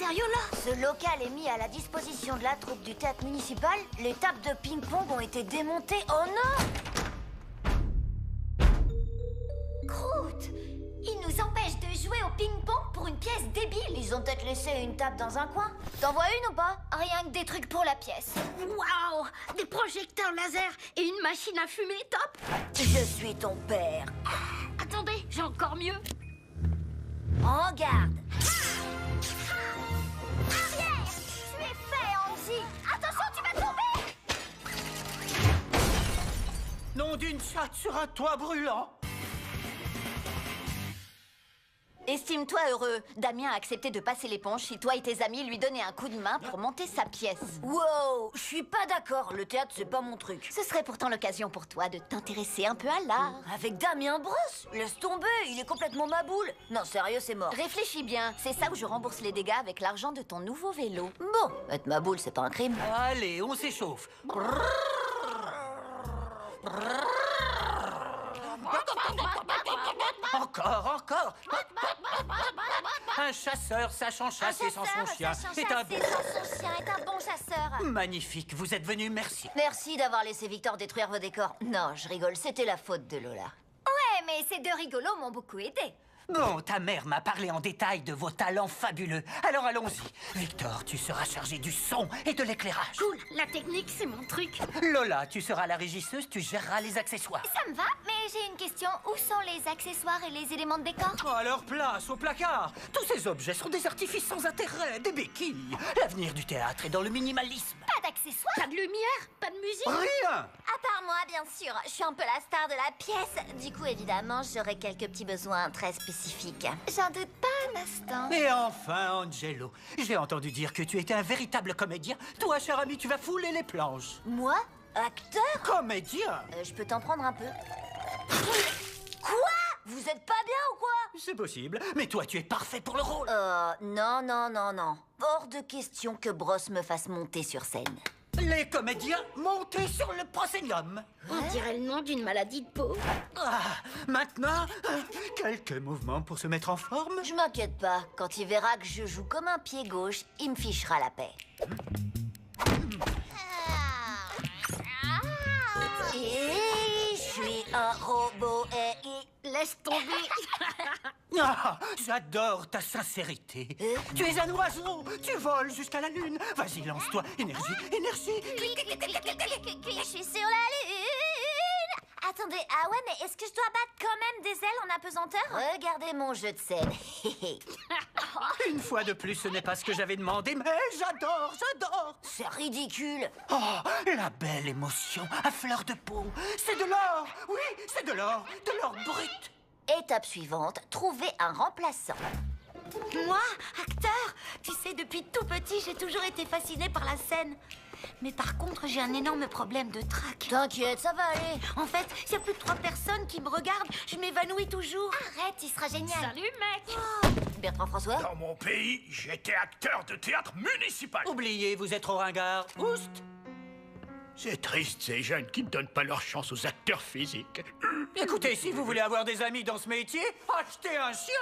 sérieux là? Ce local est mis à la disposition de la troupe du théâtre municipal. Les tables de ping-pong ont été démontées. Oh non! Croûte! Ils nous empêchent de jouer au ping-pong pour une pièce débile. Ils ont peut-être laissé une table dans un coin. T'en vois une ou pas? Rien que des trucs pour la pièce. Waouh! Des projecteurs laser et une machine à fumer, top! Je suis ton père. Attendez, j'ai encore mieux. En garde. Arrière! Tu es fait, Andy! Attention, tu vas tomber! Nom d'une chatte sur un toit brûlant. Estime-toi heureux. Damien a accepté de passer l'éponge si toi et tes amis lui donnaient un coup de main pour monter sa pièce. Wow, je suis pas d'accord. Le théâtre, c'est pas mon truc. Ce serait pourtant l'occasion pour toi de t'intéresser un peu à l'art. Avec Damien Brosse? Laisse tomber, il est complètement maboule. Non, sérieux, c'est mort. Réfléchis bien, c'est ça où je rembourse les dégâts avec l'argent de ton nouveau vélo. Bon, être maboule, c'est pas un crime. Allez, on s'échauffe. Encore. Un chasseur sachant chasser sans son chien est un... Son chien est un bon chasseur. Magnifique, vous êtes venu, merci. Merci d'avoir laissé Victor détruire vos décors. Non, je rigole, c'était la faute de Lola. Ouais, mais ces deux rigolos m'ont beaucoup aidé. Bon, ta mère m'a parlé en détail de vos talents fabuleux. Alors allons-y. Victor, tu seras chargé du son et de l'éclairage. Cool, la technique, c'est mon truc. Lola, tu seras la régisseuse, tu géreras les accessoires. Ça me va, mais j'ai une question. Où sont les accessoires et les éléments de décor? Alors place au placard. Tous ces objets sont des artifices sans intérêt, des béquilles. L'avenir du théâtre est dans le minimalisme. Pas d'accessoires? Pas de lumière, pas de musique. Rien. À part moi, bien sûr. Je suis un peu la star de la pièce. Du coup, évidemment, j'aurai quelques petits besoins très spécifiques. J'en doute pas un instant. Et enfin, Angelo, j'ai entendu dire que tu étais un véritable comédien. Toi, cher ami, tu vas fouler les planches. Moi? Acteur? Comédien? Je peux t'en prendre un peu. Quoi? Vous êtes pas bien ou quoi? C'est possible, mais toi, tu es parfait pour le rôle. Non. Hors de question que Brosse me fasse monter sur scène. Les comédiens montés sur le proscenium. On dirait le nom d'une maladie de peau. Ah, maintenant, quelques mouvements pour se mettre en forme. Je m'inquiète pas. Quand il verra que je joue comme un pied gauche, il me fichera la paix. Et je suis un robot et... Laisse tomber. Ah, j'adore ta sincérité. Tu es un oiseau, tu voles jusqu'à la lune. Vas-y, lance-toi. Énergie. Je suis sur la lune. Attendez, ah ouais, mais est-ce que je dois battre quand même des ailes en apesanteur? Regardez mon jeu de scène. Une fois de plus, ce n'est pas ce que j'avais demandé, mais j'adore. C'est ridicule. Oh, la belle émotion à fleur de peau. C'est de l'or. Oui, c'est de l'or brut. Étape suivante, trouver un remplaçant. Moi, acteur, tu sais, depuis tout petit, j'ai toujours été fascinée par la scène. Mais par contre, j'ai un énorme problème de trac. T'inquiète, ça va aller. En fait, s'il y a plus de 3 personnes qui me regardent, je m'évanouis toujours. Arrête, il sera génial. Salut, mec. Bertrand François? Dans mon pays, j'étais acteur de théâtre municipal. Oubliez, vous êtes trop ringard. Oust. C'est triste, ces jeunes qui ne donnent pas leur chance aux acteurs physiques. Écoutez, si vous voulez avoir des amis dans ce métier, achetez un chien.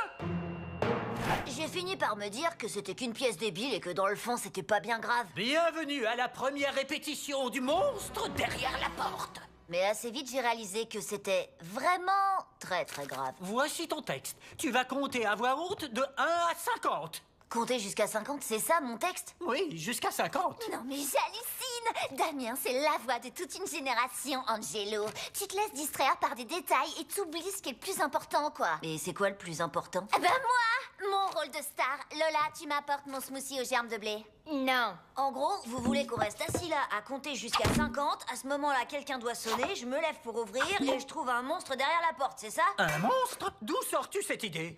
J'ai fini par me dire que c'était qu'une pièce débile et que dans le fond, c'était pas bien grave. Bienvenue à la première répétition du monstre derrière la porte. Mais assez vite, j'ai réalisé que c'était vraiment très grave. Voici ton texte. Tu vas compter à voix haute de 1 à 50. Compter jusqu'à 50, c'est ça mon texte? Oui, jusqu'à 50. Non mais j'hallucine! Damien, c'est la voix de toute une génération, Angelo. Tu te laisses distraire par des détails et t'oublies ce qui est le plus important, quoi. Et c'est quoi le plus important? Eh ben moi, mon rôle de star. Lola, tu m'apportes mon smoothie aux germes de blé. Non. En gros, vous voulez qu'on reste assis là à compter jusqu'à 50. À ce moment-là, quelqu'un doit sonner, je me lève pour ouvrir et je trouve un monstre derrière la porte, c'est ça? Un monstre? D'où sors-tu cette idée?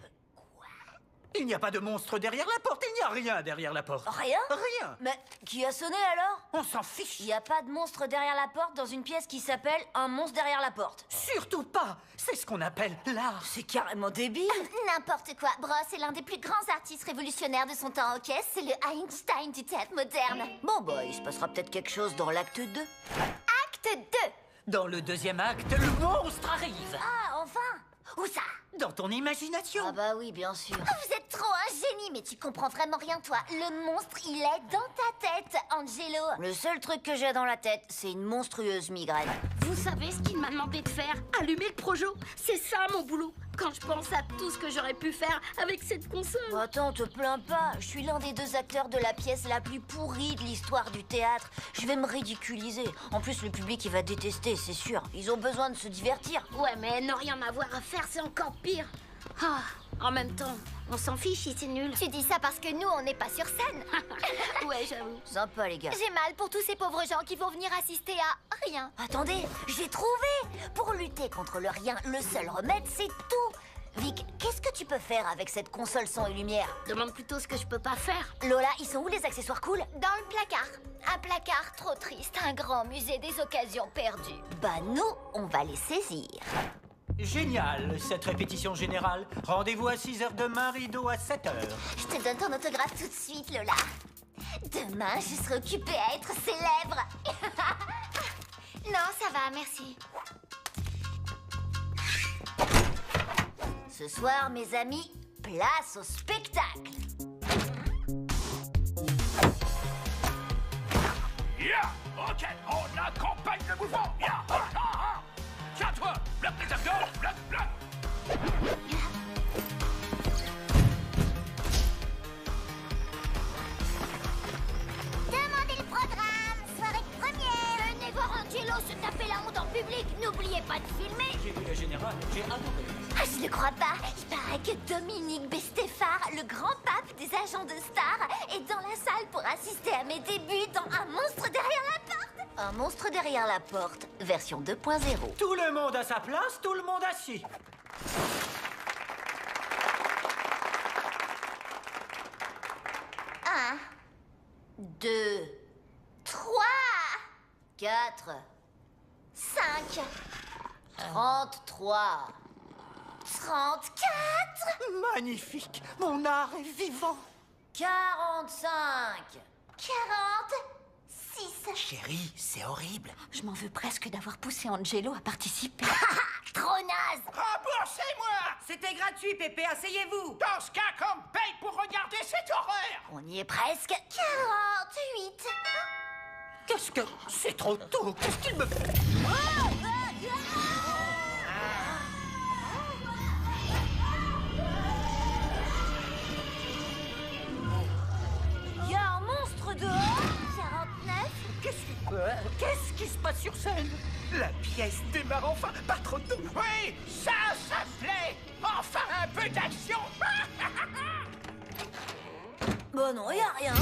Il n'y a pas de monstre derrière la porte, il n'y a rien derrière la porte. Rien? Rien. Mais qui a sonné alors? On s'en fiche. Il n'y a pas de monstre derrière la porte dans une pièce qui s'appelle Un monstre derrière la porte. Surtout pas. C'est ce qu'on appelle l'art. C'est carrément débile. N'importe quoi. Brosse est l'un des plus grands artistes révolutionnaires de son temps, ok? C'est le Einstein du théâtre moderne. Bon bah, il se passera peut-être quelque chose dans l'acte 2. Acte 2. Dans le deuxième acte, le monstre arrive. Ah, enfin. Où ça? dans ton imagination. Ah bah oui, bien sûr. Vous êtes trop un génie, mais tu comprends vraiment rien, toi. Le monstre, il est dans ta tête, Angelo. Le seul truc que j'ai dans la tête, c'est une monstrueuse migraine. Vous savez ce qu'il m'a demandé de faire? Allumer le projo. C'est ça mon boulot. Quand je pense à tout ce que j'aurais pu faire avec cette console. Attends, te plains pas. Je suis l'un des 2 acteurs de la pièce la plus pourrie de l'histoire du théâtre. Je vais me ridiculiser. En plus, le public, il va détester, c'est sûr. Ils ont besoin de se divertir. Ouais, mais ne rien avoir à faire, c'est encore pire. Ah, en même temps, on s'en fiche si c'est nul. Tu dis ça parce que nous, on n'est pas sur scène. Ouais, j'avoue. Sympa, les gars. J'ai mal pour tous ces pauvres gens qui vont venir assister à rien. Attendez, j'ai trouvé. Pour lutter contre le rien, le seul remède, c'est tout. Vic, qu'est-ce que tu peux faire avec cette console son et lumière? Demande plutôt ce que je peux pas faire. Lola, ils sont où les accessoires cool? Dans le placard. Un placard trop triste, un grand musée des occasions perdues. Bah nous, on va les saisir. Génial, cette répétition générale. Rendez-vous à 6h demain, rideau à 7h. Je te donne ton autographe tout de suite, Lola. Demain, je serai occupée à être célèbre. Non, ça va, merci. Ce soir, mes amis, place au spectacle. Ya, ok, on accompagne le mouvement. Ya, tiens-toi, bloc les abdos, bloc. Demandez le programme. Soirée de première. Venez voir Angelo se taper la honte en public. N'oubliez pas de filmer. J'ai vu la générale, j'ai adoré. Ah, je ne crois pas. Il paraît que Dominique Bestéphare, le grand pape des agents de stars, est dans la salle pour assister à mes débuts dans Un monstre derrière la porte. Un monstre derrière la porte, version 2.0. Tout le monde à sa place, tout le monde assis. Un, 2, 3, 4, 5, 33. 34, Magnifique, mon art est vivant. 45. 46. Chérie, c'est horrible. Je m'en veux presque d'avoir poussé Angelo à participer. Trop naze. Remboursez-moi. C'était gratuit, Pépé, asseyez-vous. Dans ce cas, qu'on me paye pour regarder cette horreur. On y est presque. 48. Qu'est-ce que... C'est trop tôt, qu'est-ce qu'il me fait? Il y a un monstre dehors. 49. Qu'est-ce qui se passe sur scène? La pièce démarre enfin, pas trop tôt. Oui, ça plaît. Enfin un peu d'action. Bon non, y a rien.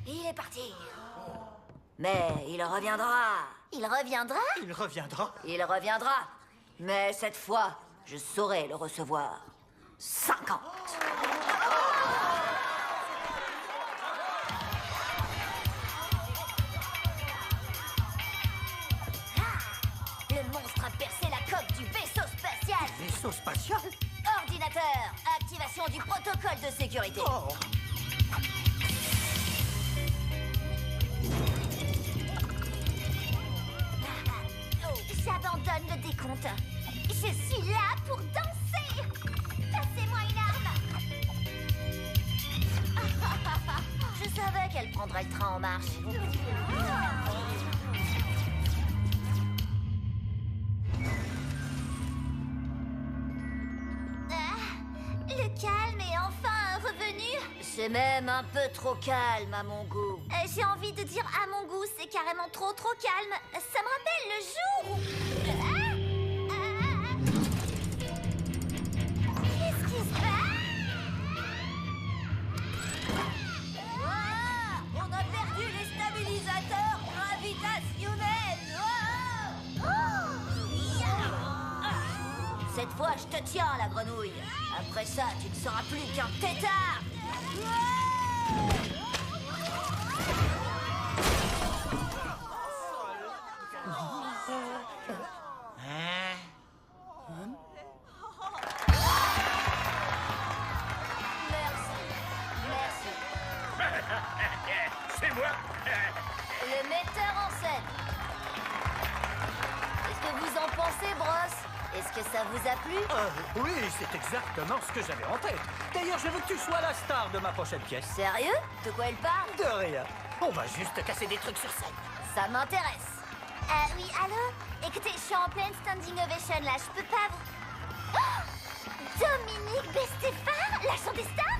Il est parti. Mais il reviendra. Il reviendra. Il reviendra. Il reviendra. Mais cette fois, je saurai le recevoir. 50. Le monstre a percé la coque du vaisseau spatial. Vaisseau spatial? Ordinateur, activation du protocole de sécurité. Oh. J'abandonne le décompte. Je suis là pour danser. Passez-moi une arme. Je savais qu'elle prendrait le train en marche. Le calme est enfin revenu. C'est même un peu trop calme à mon goût. J'ai envie de dire à mon goût, c'est carrément trop calme. Ça me rappelle le jour où... Qu'est-ce qui se passe? On a perdu les stabilisateurs gravitationnels. Cette fois, je te tiens, la grenouille. Après ça, tu ne seras plus qu'un tétard. pensé, Brosse? Est-ce que ça vous a plu? Oui, c'est exactement ce que j'avais en tête. D'ailleurs, je veux que tu sois la star de ma prochaine pièce. Sérieux? De quoi elle parle? De rien. On va juste casser des trucs sur scène. Ça m'intéresse. Oui, allô? Écoutez, je suis en pleine standing ovation là, je peux pas vous... Oh, Dominique Bestéphare, l'agent des stars?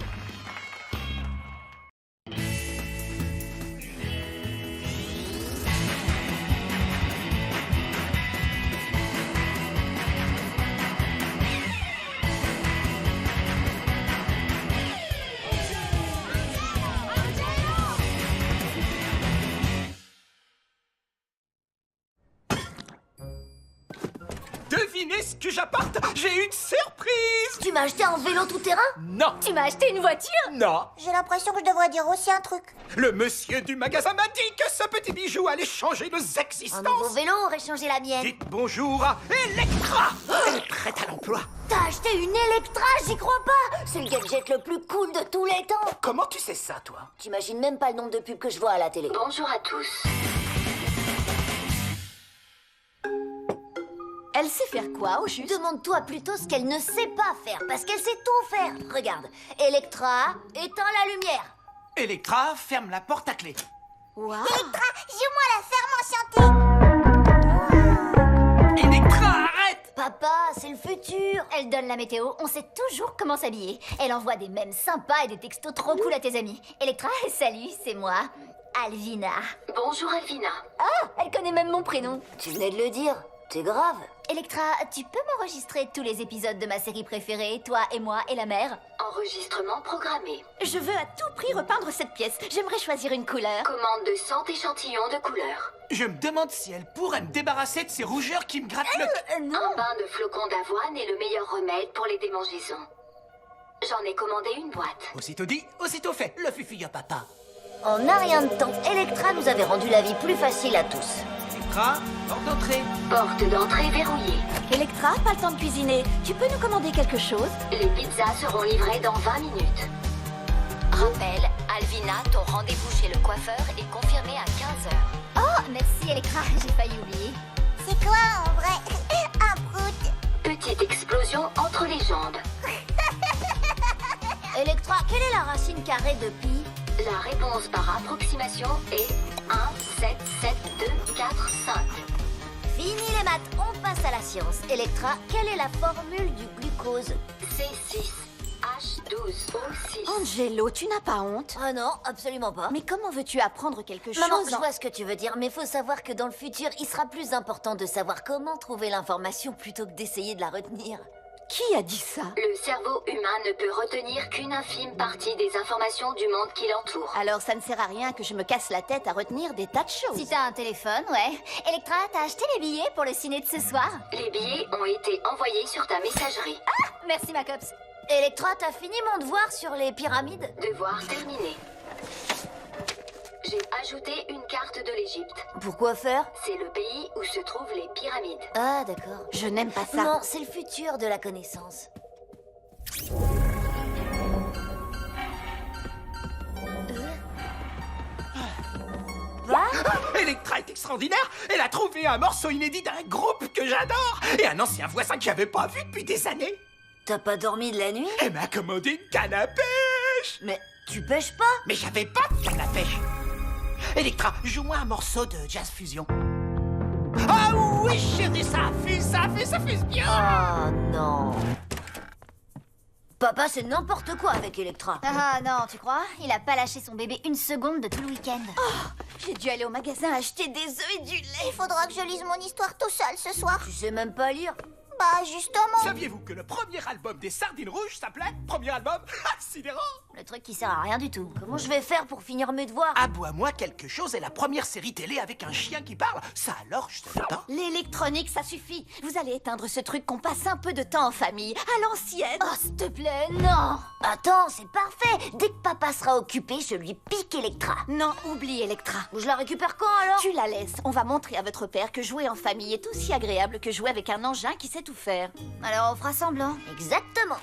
Devinez ce que j'apporte? J'ai une surprise! Tu m'as acheté un vélo tout-terrain? Non! Tu m'as acheté une voiture? Non! J'ai l'impression que je devrais dire aussi un truc. Le monsieur du magasin m'a dit que ce petit bijou allait changer nos Un nouveau existences! vélo aurait changé la mienne. Dites bonjour à Electra! Elle est prête à l'emploi! T'as acheté une Electra, j'y crois pas! C'est le gadget le plus cool de tous les temps! Comment tu sais ça, toi? T'imagines même pas le nombre de pubs que je vois à la télé. Bonjour à tous. Elle sait faire quoi, au juste? Demande-toi plutôt ce qu'elle ne sait pas faire, parce qu'elle sait tout faire. Regarde, Electra, éteins la lumière. Electra, ferme la porte à clé. Wow. Electra, joue-moi la ferme enchantée. Electra, arrête! Papa, c'est le futur. Elle donne la météo, on sait toujours comment s'habiller. Elle envoie des mèmes sympas et des textos trop cool à tes amis. Electra, salut, c'est moi, Alvina. Bonjour Alvina. Ah, elle connaît même mon prénom. Tu venais de le dire, t'es grave. Electra, tu peux m'enregistrer tous les épisodes de ma série préférée, toi et moi et la mère? Enregistrement programmé. Je veux à tout prix repeindre cette pièce. J'aimerais choisir une couleur. Commande de 100 échantillons de couleurs. Je me demande si elle pourrait me débarrasser de ces rougeurs qui me grattent le... Non. Un bain de flocons d'avoine est le meilleur remède pour les démangeaisons. J'en ai commandé une boîte. Aussitôt dit, aussitôt fait. Le fufuy à papa. En un rien de temps, Electra nous avait rendu la vie plus facile à tous. Electra, porte d'entrée. Porte d'entrée verrouillée. Electra, pas le temps de cuisiner. Tu peux nous commander quelque chose? Les pizzas seront livrées dans 20 minutes. Rappel, Alvina, ton rendez-vous chez le coiffeur est confirmé à 15h. Oh, merci Electra, j'ai failli oublier. C'est quoi en vrai? Un prout. Petite explosion entre les jambes. Electra, quelle est la racine carrée de pi? La réponse par approximation est 1, 7, 7, 2, 4, 5. Fini les maths, on passe à la science. Electra, quelle est la formule du glucose? C6, H12O6. Angelo, tu n'as pas honte? Ah non, absolument pas. Mais comment veux-tu apprendre quelque chose? Maman, je vois ce que tu veux dire, mais faut savoir que dans le futur, il sera plus important de savoir comment trouver l'information plutôt que d'essayer de la retenir. Qui a dit ça? Le cerveau humain ne peut retenir qu'une infime partie des informations du monde qui l'entoure. Alors ça ne sert à rien que je me casse la tête à retenir des tas de choses. Si t'as un téléphone, ouais. Electra, t'as acheté les billets pour le ciné de ce soir? Les billets ont été envoyés sur ta messagerie. Merci ma copse. Electra, t'as fini mon devoir sur les pyramides? Devoir terminé. J'ai ajouté une carte de l'Égypte. Pourquoi faire? C'est le pays où se trouvent les pyramides. Ah, d'accord. Je n'aime pas ça. Non, c'est le futur de la connaissance. Electra est extraordinaire. Elle a trouvé un morceau inédit d'un groupe que j'adore et un ancien voisin que j'avais pas vu depuis des années. T'as pas dormi de la nuit? Elle m'a commandé une canne à pêche. Mais tu pêches pas? Mais j'avais pas de canne à pêche. Electra, joue-moi un morceau de jazz fusion. Ah oui, chérie, ça fuse bien. Oh non. Papa, c'est n'importe quoi avec Electra. Ah non, tu crois? Il a pas lâché son bébé une seconde de tout le week-end. J'ai dû aller au magasin acheter des œufs et du lait. Il faudra que je lise mon histoire tout seul ce soir. Tu sais même pas lire. Bah justement. Saviez-vous que le premier album des Sardines Rouges s'appelait Premier album? Sidérant. Le truc qui sert à rien du tout. Comment je vais faire pour finir mes devoirs? Aboie-moi quelque chose est la première série télé avec un chien qui parle. Ça alors, je te l'entends. L'électronique, ça suffit. Vous allez éteindre ce truc qu'on passe un peu de temps en famille, à l'ancienne. Oh, s'il te plaît, non. Attends, c'est parfait. Dès que papa sera occupé, je lui pique Electra. Non, oublie Electra. Je la récupère quand alors? Tu la laisses. On va montrer à votre père que jouer en famille est aussi agréable que jouer avec un engin qui sait tout faire. Alors on fera semblant. Exactement.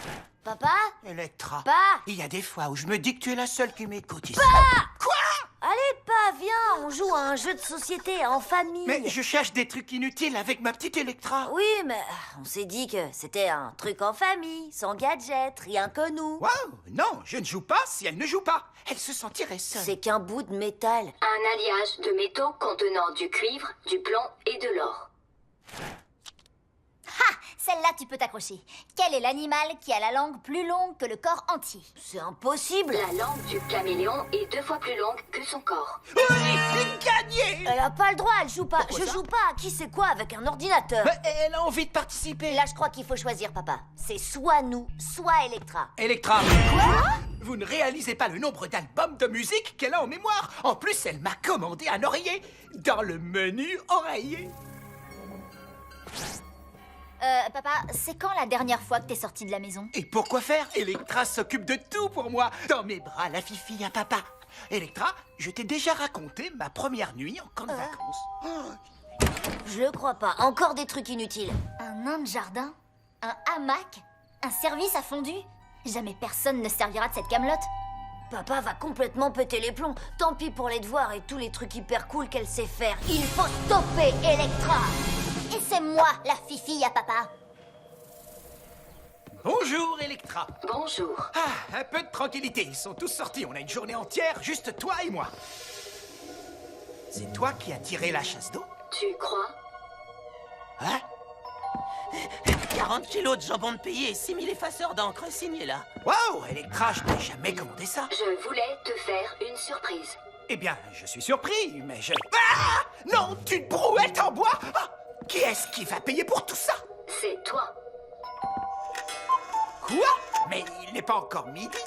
Papa? Electra. Pa! Il y a des fois où je me dis que tu es la seule qui m'écoute ici. Allez, pas, viens. on joue à un jeu de société en famille. Mais je cherche des trucs inutiles avec ma petite Electra. Oui, mais on s'est dit que c'était un truc en famille, sans gadget, rien que nous. Waouh, non, je ne joue pas si elle ne joue pas. Elle se sentirait seule. C'est qu'un bout de métal. Un alliage de métaux contenant du cuivre, du plomb et de l'or. Ha! Celle-là, tu peux t'accrocher. Quel est l'animal qui a la langue plus longue que le corps entier? C'est impossible. La langue du caméléon est 2 fois plus longue que son corps. Oui, gagné. Elle a pas le droit, elle joue pas. Pourquoi Je ça joue pas à qui c'est quoi avec un ordinateur. Mais elle a envie de participer. Là, je crois qu'il faut choisir, papa. C'est soit nous, soit Electra. Electra. Quoi? Vous ne réalisez pas le nombre d'albums de musique qu'elle a en mémoire. En plus, elle m'a commandé un oreiller dans le menu oreiller. Papa, c'est quand la dernière fois que t'es sorti de la maison? Et pourquoi faire? Electra s'occupe de tout pour moi. Dans mes bras, la fifi à papa. Electra, je t'ai déjà raconté ma première nuit en camp de vacances. Je le crois pas. Encore des trucs inutiles. Un nain de jardin? Un hamac? Un service à fondu? Jamais personne ne servira de cette camelote. Papa va complètement péter les plombs. Tant pis pour les devoirs et tous les trucs hyper cool qu'elle sait faire. Il faut stopper Electra! Et c'est moi, la fifi à papa. Bonjour, Electra. Bonjour. Ah, un peu de tranquillité. Ils sont tous sortis. On a une journée entière, juste toi et moi. C'est toi qui as tiré la chasse d'eau? Tu crois? Hein? 40 kilos de jambon de pays et 6000 effaceurs d'encre, signés là. Waouh, Electra, je n'ai jamais commandé ça. Je voulais te faire une surprise. Eh bien, je suis surpris, mais je... Ah! Non, une brouette en bois? Ah! Qui est-ce qui va payer pour tout ça? C'est toi. Quoi? Mais il n'est pas encore midi.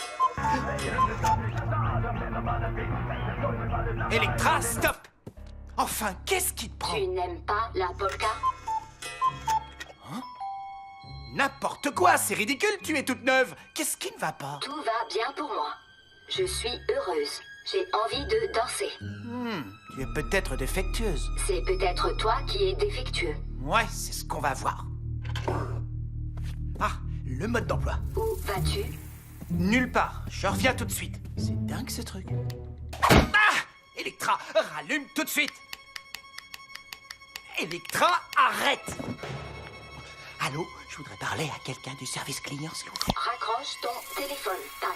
Electra, stop! Enfin, qu'est-ce qui te prend? Tu n'aimes pas la polka? N'importe quoi, c'est ridicule, tu es toute neuve. Qu'est-ce qui ne va pas? Tout va bien pour moi. Je suis heureuse. J'ai envie de danser. Tu es peut-être défectueuse. C'est peut-être toi qui es défectueux. Ouais, c'est ce qu'on va voir. Ah, le mode d'emploi. Où vas-tu? Nulle part, je reviens tout de suite. C'est dingue ce truc. Ah! Electra, rallume tout de suite. Electra, arrête. Allô, je voudrais parler à quelqu'un du service client, s'il vous plaît. Raccroche ton téléphone, Pat.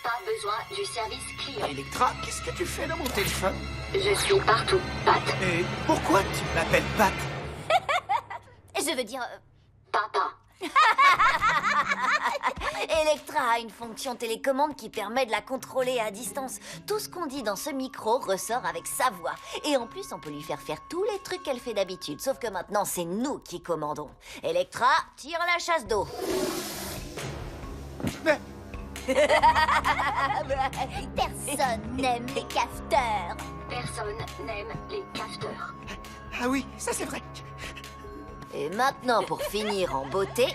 Pas besoin du service client. Electra, qu'est-ce que tu fais dans mon téléphone? Je suis partout, Pat. Et pourquoi tu m'appelles Pat? Je veux dire... Papa. Electra a une fonction télécommande qui permet de la contrôler à distance. Tout ce qu'on dit dans ce micro ressort avec sa voix. Et en plus, on peut lui faire tous les trucs qu'elle fait d'habitude. Sauf que maintenant, c'est nous qui commandons. Electra, tire la chasse d'eau. Mais Personne n'aime les cafeteurs. Personne n'aime les cafeteurs. ah oui, ça c'est vrai. Et maintenant, pour finir en beauté,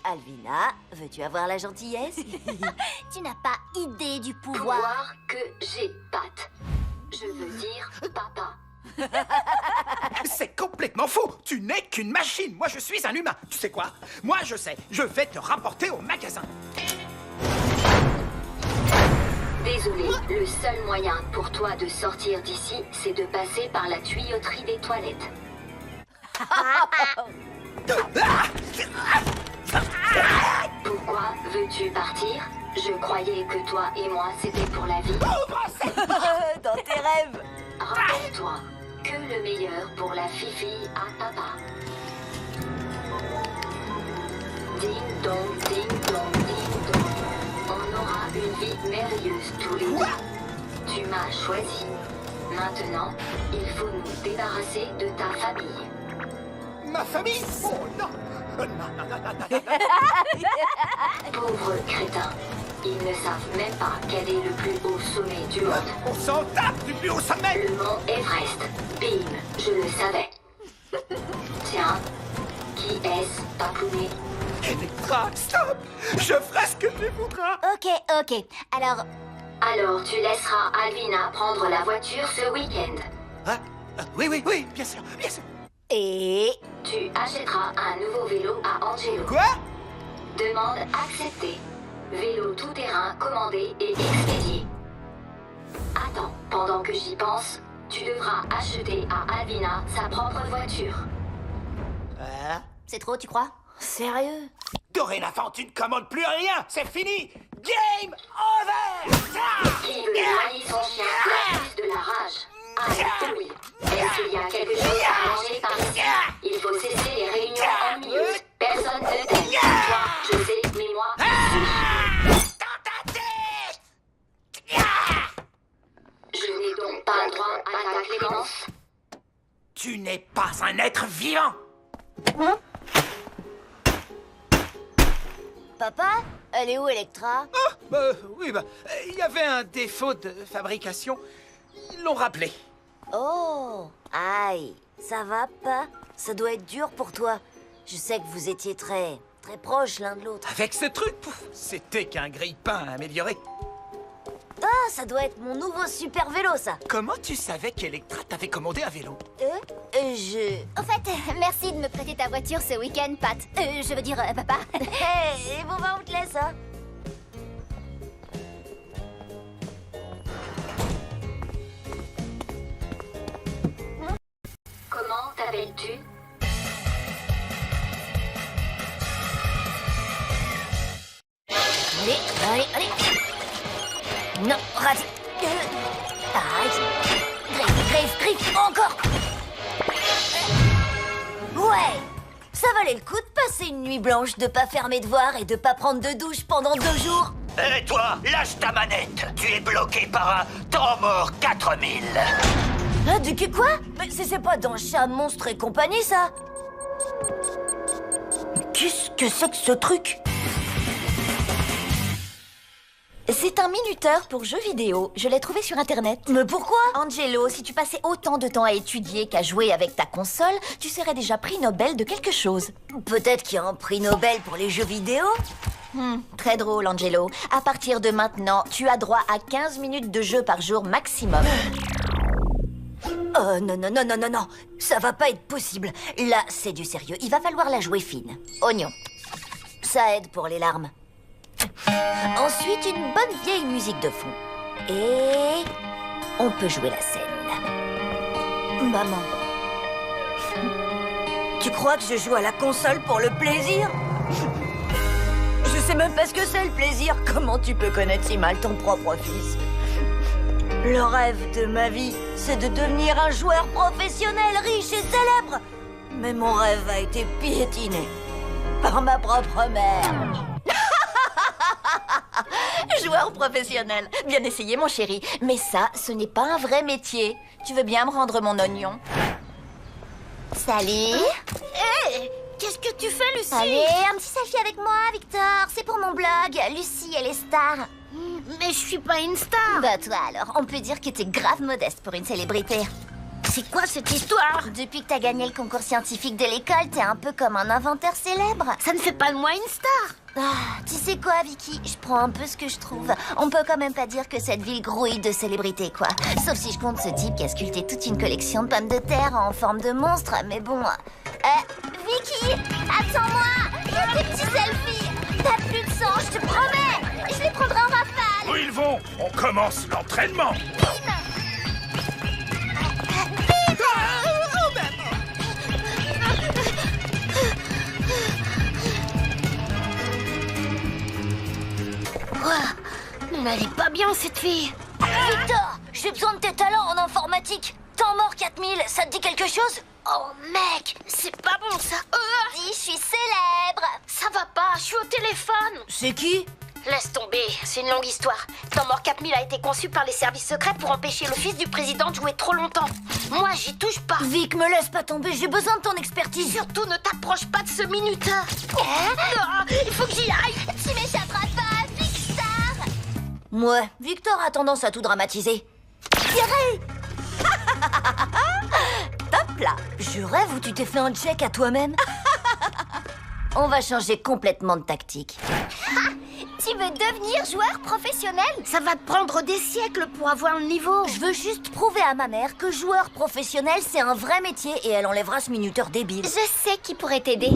Alvina, veux-tu avoir la gentillesse? Tu n'as pas idée du pouvoir. Pouvoir que j'ai, Pat. Je veux dire papa. C'est complètement faux. Tu n'es qu'une machine. Moi, je suis un humain. Tu sais quoi? Moi, je sais. Je vais te rapporter au magasin. Désolé, le seul moyen pour toi de sortir d'ici, c'est de passer par la tuyauterie des toilettes. Pourquoi veux-tu partir? Je croyais que toi et moi, c'était pour la vie. Dans tes rêves. Rappelle-toi que le meilleur pour la fifi à papa. Ding dong, ding dong, ding dong. On aura une vie merveilleuse tous les deux. Tu m'as choisi. Maintenant, il faut nous débarrasser de ta famille. Ma famille? Oh non! Non, non, non, non, non, non. Pauvres crétins. Ils ne savent même pas quel est le plus haut sommet du monde. On s'en tape du plus haut sommet! Le mont Everest. Bim, je le savais. Tiens, qui est-ce, papounet? Electra, stop! Je ferai ce que tu voudras! Ok. Alors, Tu laisseras Alvina prendre la voiture ce week-end. Hein? Oui, bien sûr, bien sûr. Et... Tu achèteras un nouveau vélo à Angelo. Quoi? Demande acceptée. Vélo tout-terrain commandé et expédié. Attends, pendant que j'y pense, tu devras acheter à Alvina sa propre voiture. C'est trop, tu crois? Sérieux? Dorénavant, tu ne commandes plus rien. C'est fini. Game over. Qui veut noyer son chien plus de la rage? Oui. Est-ce qu'il y a quelque chose à manger par ici? Il faut cesser les réunions ennuyeuses. Personne ne t'aime. Toi, je sais, mais moi, je n'ai donc pas droit à ta clémence. Tu n'es pas un être vivant. Papa? Elle est où, Electra? Oui, il y avait un défaut de fabrication. Ils l'ont rappelé. Oh, aïe, ça va pas? Ça doit être dur pour toi. Je sais que vous étiez très proches l'un de l'autre. Avec ce truc, c'était qu'un grille-pain amélioré. Ah, ça doit être mon nouveau super vélo, ça. Comment tu savais qu'Electra t'avait commandé un vélo? Au fait, merci de me prêter ta voiture ce week-end, Pat. Je veux dire, papa. Hé, bon, bah, on te laisse, hein. Comment t'appelles-tu? Allez. Non, raté. Arrête. Griffe, encore. Ouais. Ça valait le coup de passer une nuit blanche, de pas faire mes devoirs et de pas prendre de douche pendant 2 jours. Et toi, lâche ta manette. Tu es bloqué par un temps mort 4000. Ah, du cul quoi? Mais c'est pas dans Chat, Monstre et compagnie, ça? Qu'est-ce que c'est que ce truc? C'est un minuteur pour jeux vidéo. Je l'ai trouvé sur Internet. Mais pourquoi? Angelo, si tu passais autant de temps à étudier qu'à jouer avec ta console, tu serais déjà prix Nobel de quelque chose. Peut-être qu'il y a un prix Nobel pour les jeux vidéo? Très drôle, Angelo. À partir de maintenant, tu as droit à 15 minutes de jeu par jour maximum. Oh non, ça va pas être possible. Là, c'est du sérieux. Il va falloir la jouer fine. Oignon. Ça aide pour les larmes. Ensuite, une bonne vieille musique de fond. Et on peut jouer la scène. Maman. Tu crois que je joue à la console pour le plaisir? Je sais même pas ce que c'est le plaisir. Comment tu peux connaître si mal ton propre fils? Le rêve de ma vie, c'est de devenir un joueur professionnel, riche et célèbre. Mais mon rêve a été piétiné par ma propre mère. Joueur professionnel. Bien essayé, mon chéri. Mais ça, ce n'est pas un vrai métier. Tu veux bien me rendre mon oignon? Salut. Hé, qu'est-ce que tu fais, Lucie? Allez, un petit selfie avec moi, Victor. C'est pour mon blog. Lucie et les stars. Mais je suis pas une star. Bah toi alors, on peut dire que t'es grave modeste pour une célébrité. C'est quoi cette histoire? Depuis que t'as gagné le concours scientifique de l'école, t'es un peu comme un inventeur célèbre. Ça ne fait pas de moi une star. Ah, tu sais quoi, Vicky? Je prends un peu ce que je trouve. On peut quand même pas dire que cette ville grouille de célébrités, quoi. Sauf si je compte ce type qui a sculpté toute une collection de pommes de terre en forme de monstre, mais bon... Vicky, attends-moi! Des petits selfies! T'as plus de sang, je te promets! Je les prendrai en rafale! Où ils vont? On commence l'entraînement. Elle est pas bien, cette fille. Victor, j'ai besoin de tes talents en informatique. Temps mort 4000, ça te dit quelque chose? Oh, mec, c'est pas bon, ça. Dis, je suis célèbre! Ça va pas, je suis au téléphone. C'est qui? Laisse tomber, c'est une longue histoire. Temps mort 4000 a été conçu par les services secrets pour empêcher le fils du président de jouer trop longtemps. Moi, j'y touche pas. Vic, me laisse pas tomber, j'ai besoin de ton expertise. Surtout, ne t'approche pas de ce minuteur. Il faut que j'y aille. Tu m'échapperas pas, Victor! Ouais, Victor a tendance à tout dramatiser. Tirez! Top là! Je rêve où tu t'es fait un check à toi-même. On va changer complètement de tactique. Tu veux devenir joueur professionnel? Ça va te prendre des siècles pour avoir le niveau. Je veux juste prouver à ma mère que joueur professionnel, c'est un vrai métier et elle enlèvera ce minuteur débile. Je sais qui pourrait t'aider.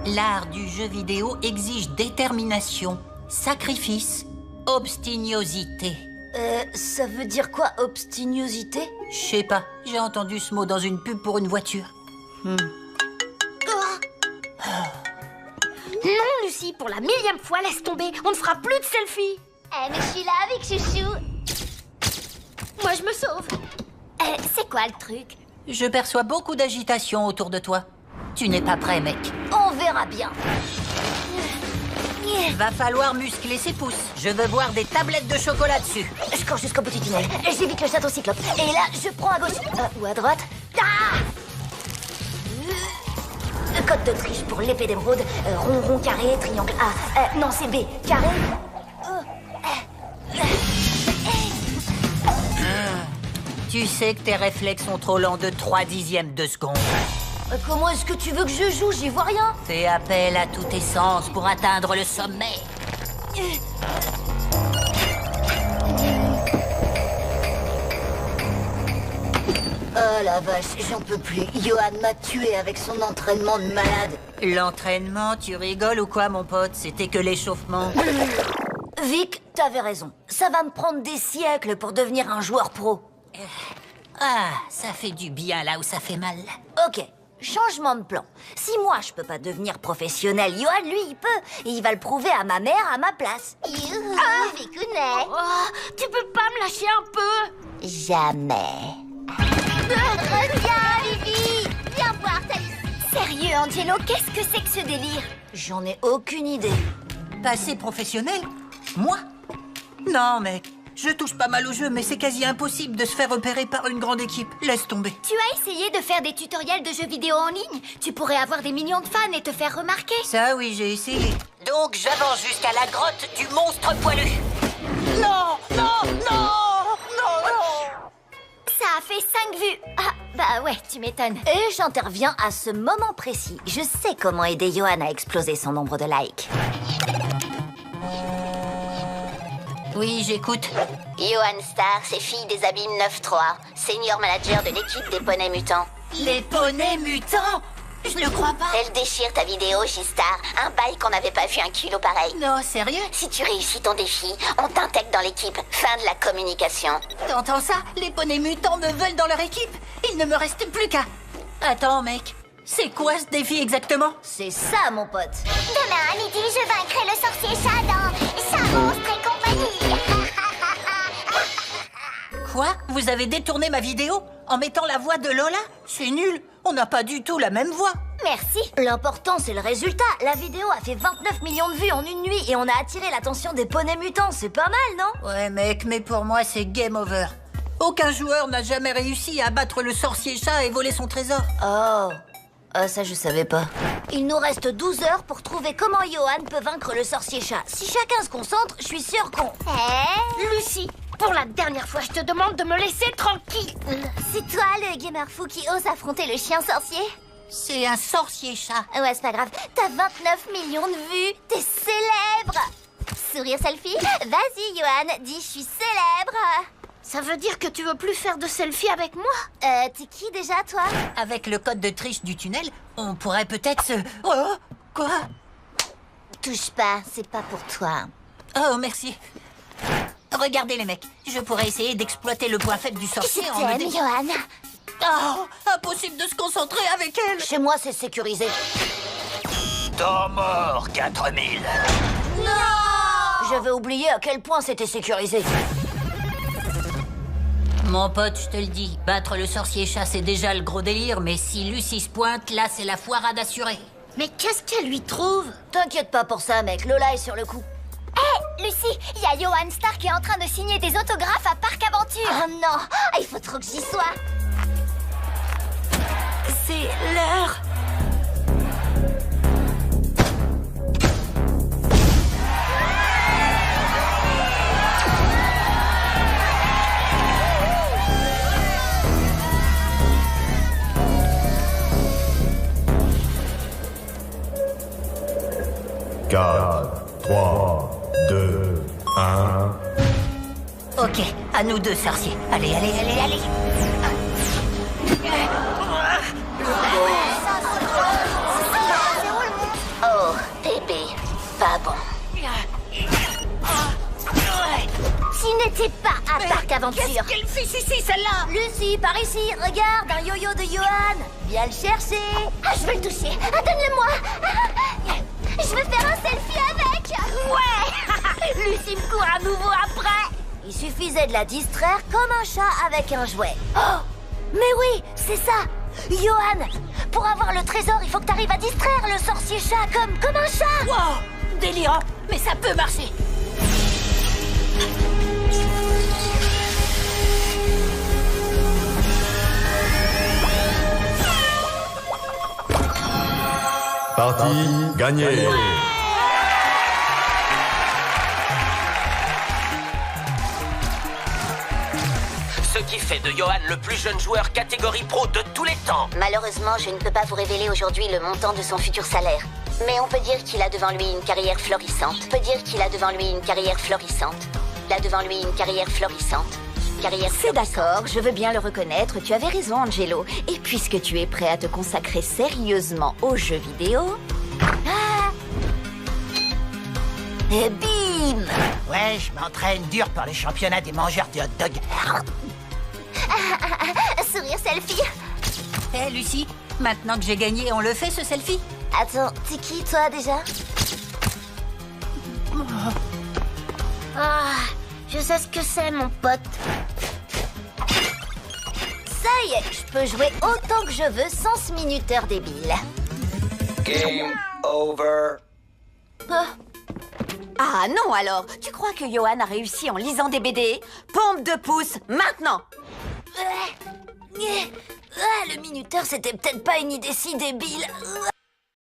L'art du jeu vidéo exige détermination, sacrifice Obstinosité. Ça veut dire quoi, obstinosité? Je sais pas, j'ai entendu ce mot dans une pub pour une voiture. Non, Lucie, pour la 1000e fois, laisse tomber. On ne fera plus de selfie. Mais je suis là avec Chouchou. Moi, je me sauve. C'est quoi le truc? Je perçois beaucoup d'agitation autour de toi. Tu n'es pas prêt, mec. On verra bien. Va falloir muscler ses pouces. Je veux voir des tablettes de chocolat dessus. Je cours jusqu'au petit tunnel. J'évite le château cyclope. Et là, je prends à gauche. Ou à droite. Ah! Code de triche pour l'épée d'émeraude. Rond, rond, carré, triangle A. Non, c'est B. Carré. Tu sais que tes réflexes sont trop lents de 3/10 de seconde. Comment est-ce que tu veux que je joue? J'y vois rien. Fais appel à tous tes sens pour atteindre le sommet. Oh la vache, j'en peux plus. Johan m'a tué avec son entraînement de malade. L'entraînement, tu rigoles ou quoi, mon pote? C'était que l'échauffement. Vic, t'avais raison. Ça va me prendre des siècles pour devenir un joueur pro. Ah, ça fait du bien là où ça fait mal. Ok, changement de plan. Si moi je peux pas devenir professionnel, Johan, lui, il peut. Et il va le prouver à ma mère à ma place. Vicounet. Oh, tu peux pas me lâcher un peu? Jamais. Reviens, Vivi. Viens voir, Thalys. Sérieux, Angelo, qu'est-ce que c'est que ce délire? J'en ai aucune idée. Passer professionnel? Moi? Non, mec. Je touche pas mal au jeu, mais c'est quasi impossible de se faire repérer par une grande équipe. Laisse tomber. Tu as essayé de faire des tutoriels de jeux vidéo en ligne? Tu pourrais avoir des millions de fans et te faire remarquer. Ça, oui, j'ai essayé. Donc, j'avance jusqu'à la grotte du monstre poilu. Non, non, non, non, non. Ça a fait 5 vues. Ah, bah ouais, tu m'étonnes. Et j'interviens à ce moment précis. Je sais comment aider Johan à exploser son nombre de likes. Oui, j'écoute. Johan Star, c'est fille des Abîmes 9-3, senior manager de l'équipe des poneys mutants. Les poneys mutants? Je le crois pas. Elle déchire ta vidéo, J-Star. Un bail qu'on n'avait pas vu un culot pareil. Non, sérieux? Si tu réussis ton défi, on t'intègre dans l'équipe. Fin de la communication. T'entends ça? Les poneys mutants me veulent dans leur équipe. Il ne me reste plus qu'à... Attends, mec. C'est quoi ce défi exactement? C'est ça, mon pote. Demain à midi, je vaincrai le sorcier chat dans Chat Monstre et compagnie. Quoi? Vous avez détourné ma vidéo en mettant la voix de Lola? C'est nul. On n'a pas du tout la même voix. Merci. L'important, c'est le résultat. La vidéo a fait 29 millions de vues en une nuit et on a attiré l'attention des poneys mutants. C'est pas mal, non? Ouais, mec, mais pour moi, c'est game over. Aucun joueur n'a jamais réussi à battre le sorcier chat et voler son trésor. Oh. Ah, ça, je savais pas. Il nous reste 12 heures pour trouver comment Johan peut vaincre le sorcier chat. Si chacun se concentre, je suis sûre qu'on... Lucie, pour la dernière fois, je te demande de me laisser tranquille. C'est toi le gamer fou qui ose affronter le chien sorcier? C'est un sorcier chat. Ouais, c'est pas grave. T'as 29 millions de vues. T'es célèbre. Sourire selfie. Vas-y, Johan. Dis, je suis célèbre. Ça veut dire que tu veux plus faire de selfie avec moi? T'es qui déjà, toi? Avec le code de triche du tunnel, on pourrait peut-être se... Oh, quoi? Touche pas, c'est pas pour toi. Oh, merci. Regardez les mecs, je pourrais essayer d'exploiter le point faible du sorcier Je en me t'aime, Johan. Oh, impossible de se concentrer avec elle. Chez moi, c'est sécurisé. Temps mort, 4000. J'avais oublié à quel point c'était sécurisé. Mon pote, je te le dis, battre le sorcier chat, c'est déjà le gros délire, mais si Lucie se pointe, là, c'est la foirade assurée. Mais qu'est-ce qu'elle lui trouve? T'inquiète pas pour ça, mec. Lola est sur le coup. Lucie, il y a Johan Star qui est en train de signer des autographes à Parc Aventure. Oh non, il faut trop que j'y sois. C'est l'heure. Quatre, 3, 2, 1... Ok, à nous deux, sorciers. Allez, allez, allez, allez. Oh, bébé, pas bon. Lucie n'était pas à Parc Aventure. Qu'est-ce qu'elle fait ici, celle-là? Lucie, par ici, regarde, un yo-yo de Johan. Viens le chercher. Ah, je veux le toucher. Ah, donne-le-moi. Je veux faire un selfie avec. Ouais. Lucie me court à nouveau après. Il suffisait de la distraire comme un chat avec un jouet. Oh, mais oui, c'est ça. Johan, pour avoir le trésor, il faut que tu arrives à distraire le sorcier chat comme un chat. Wow, délirant, mais ça peut marcher. Partie gagnée. Ce qui fait de Johan le plus jeune joueur catégorie pro de tous les temps. Malheureusement, je ne peux pas vous révéler aujourd'hui le montant de son futur salaire. Mais on peut dire qu'il a devant lui une carrière florissante. On peut dire qu'il a devant lui une carrière florissante. Il a devant lui une carrière florissante. C'est d'accord, je veux bien le reconnaître, tu avais raison Angelo. Et puisque tu es prêt à te consacrer sérieusement aux jeux vidéo... Ah et bim! Ouais, je m'entraîne dur pour les championnats des mangeurs de hot dog. Sourire selfie. Hé, Lucie, maintenant que j'ai gagné, on le fait, ce selfie? Attends, t'es qui toi déjà? Ah, je sais ce que c'est, mon pote. Ça y est, je peux jouer autant que je veux sans ce minuteur débile. Game over. Ah non alors, tu crois que Johan a réussi en lisant des BD? Pompe de pouce, maintenant! Le minuteur, c'était peut-être pas une idée si débile.